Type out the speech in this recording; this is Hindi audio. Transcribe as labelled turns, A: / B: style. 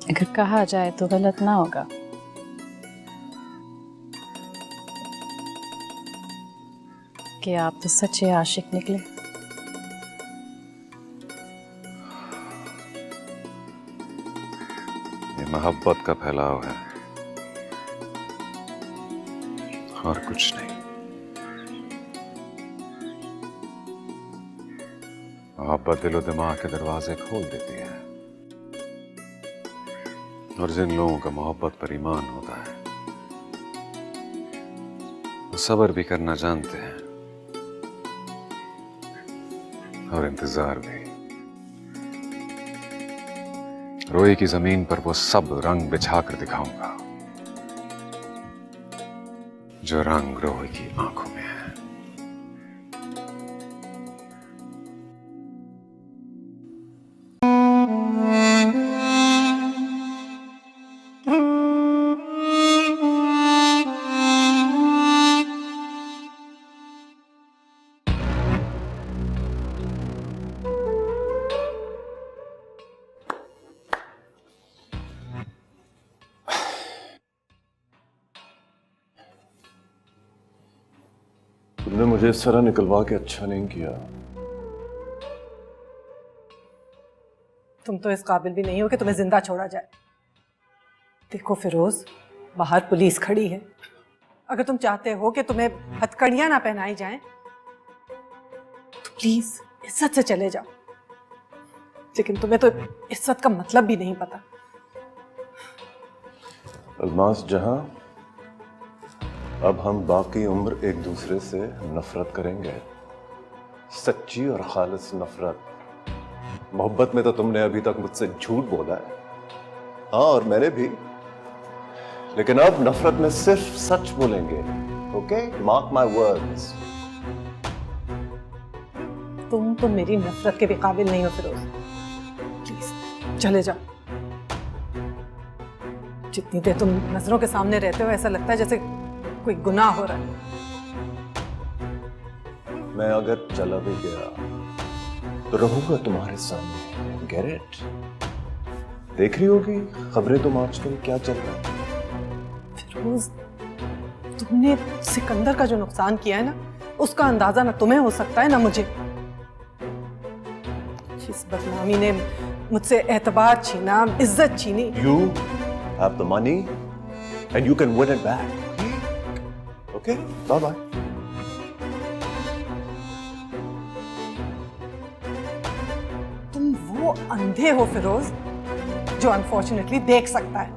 A: अगर कहा जाए तो गलत ना होगा। कि आप तो सच्चे आशिक निकले।
B: ये मोहब्बत का फैलाव है और कुछ नहीं। मोहब्बत दिलो दिमाग के दरवाजे खोल देती है, और जिन लोगों का मोहब्बत पर ईमान होता है वो सब्र भी करना जानते हैं और इंतजार भी। रोई की जमीन पर वो सब रंग बिछाकर दिखाऊंगा जो रंग रोई की आंखों में है।
C: तुमने मुझे इस तरह निकलवा के अच्छा नहीं किया।
D: तुम तो इस काबिल भी नहीं हो कि तुम्हें जिंदा छोड़ा जाए। देखो फिरोज, बाहर पुलिस खड़ी है। अगर तुम चाहते हो कि तुम्हें हथकड़ियां ना पहनाई जाएं, तो प्लीज इज्जत से चले जाओ। लेकिन तुम्हें तो इज्जत का मतलब भी नहीं पता।
C: अल्मास जहां, अब हम बाकी उम्र एक दूसरे से नफरत करेंगे, सच्ची और खालिस नफरत। मोहब्बत में तो तुमने अभी तक मुझसे झूठ बोला है, हाँ, और मैंने भी, लेकिन अब नफरत में सिर्फ सच बोलेंगे। Okay, mark my words.
D: तुम तो मेरी नफरत के भी काबिल नहीं हो फिरोज। प्लीज चले जाओ। जितनी देर तुम नजरों के सामने रहते हो ऐसा लगता है जैसे कोई गुनाह हो रहा है।
C: मैं अगर चला भी गया तो रहूंगा तुम्हारे सामने। Get it? देख रही होगी खबरें तुम आजकल क्या चल रहा है।
D: फिरोज, तुमने सिकंदर का जो नुकसान किया है ना, उसका अंदाजा ना तुम्हें हो सकता है ना मुझे। इस बदनामी ने मुझसे एतबार छीना, इज्जत छीनी।
C: You have the money and you can win it back. Okay? Bye bye.
D: तुम वो अंधे हो फिरोज जो अनफॉर्चुनेटली देख सकता है।